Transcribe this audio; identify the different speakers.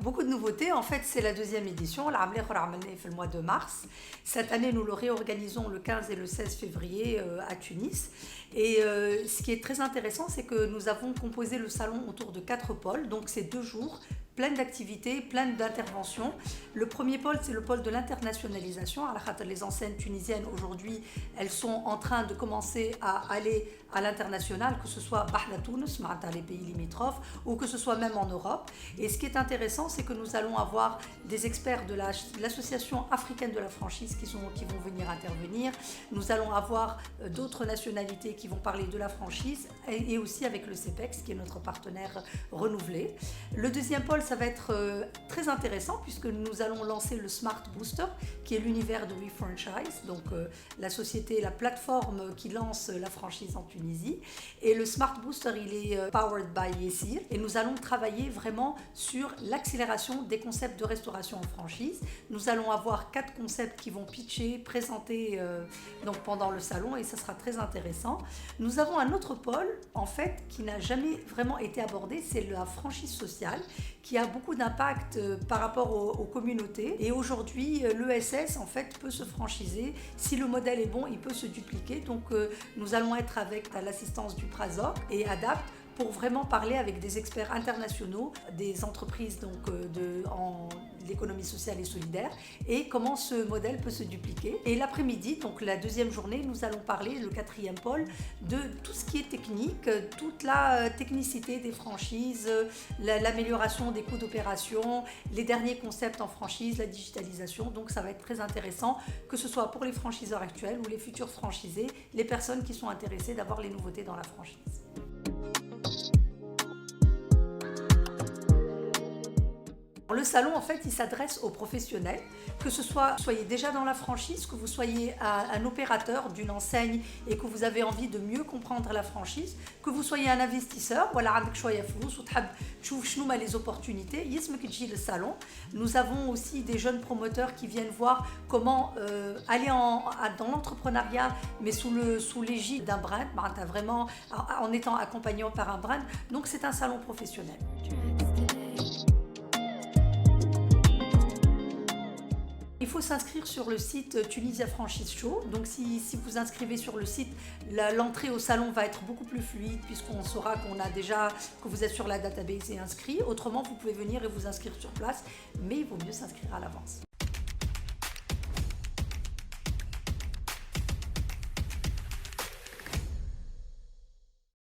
Speaker 1: Beaucoup de nouveautés. En fait, c'est la deuxième édition. Le mois de mars. Cette année, nous le réorganisons le 15 et le 16 février à Tunis. Et ce qui est très intéressant, c'est que nous avons composé le salon autour de 4 pôles. Donc, c'est 2 jours plein d'activités, plein d'interventions. Le premier pôle, c'est le pôle de l'internationalisation. Les enseignes tunisiennes, aujourd'hui, elles sont en train de commencer à aller à l'international, que ce soit Bahla Tunis, les pays limitrophes, ou que ce soit même en Europe. Et ce qui est intéressant, c'est que nous allons avoir des experts de l'Association africaine de la franchise qui vont venir intervenir. Nous allons avoir d'autres nationalités qui vont parler de la franchise, et aussi avec le CEPEX, qui est notre partenaire renouvelé. Le deuxième pôle, ça va être très intéressant puisque nous allons lancer le Smart Booster, qui est l'univers de WeFranchise, donc la société, la plateforme qui lance la franchise en Tunisie. Et le Smart Booster, il est powered by Yessir, et nous allons travailler vraiment sur l'accélération des concepts de restauration en franchise. Nous allons avoir 4 concepts qui vont pitcher, présenter donc pendant le salon, et ça sera très intéressant. Nous avons un autre pôle, en fait, qui n'a jamais vraiment été abordé, c'est la franchise sociale, qui a beaucoup d'impact par rapport aux communautés. Et aujourd'hui, l'ESS, en fait, peut se franchiser. Si le modèle est bon, il peut se dupliquer. Donc, nous allons être avec l'assistance du PRASOC et ADAPT pour vraiment parler avec des experts internationaux, des entreprises donc, en l'économie sociale et solidaire, et comment ce modèle peut se dupliquer. Et l'après-midi, donc la deuxième journée, nous allons parler, le 4e pôle, de tout ce qui est technique, toute la technicité des franchises, l'amélioration des coûts d'opération, les derniers concepts en franchise, la digitalisation. Donc ça va être très intéressant, que ce soit pour les franchiseurs actuels ou les futurs franchisés, les personnes qui sont intéressées d'avoir les nouveautés dans la franchise. Le salon, en fait, il s'adresse aux professionnels, que ce soit, que vous soyez déjà dans la franchise, que vous soyez un opérateur d'une enseigne et que vous avez envie de mieux comprendre la franchise, que vous soyez un investisseur, voilà, les opportunités, le salon. Nous avons aussi des jeunes promoteurs qui viennent voir comment aller dans l'entrepreneuriat, mais sous l'égide d'un brand, vraiment en étant accompagné par un brand. Donc c'est un salon professionnel. Il faut s'inscrire sur le site Tunisia Franchise Show. Donc si vous inscrivez sur le site, l'entrée au salon va être beaucoup plus fluide puisqu'on saura que vous êtes sur la database et inscrit. Autrement, vous pouvez venir et vous inscrire sur place, mais il vaut mieux s'inscrire à l'avance.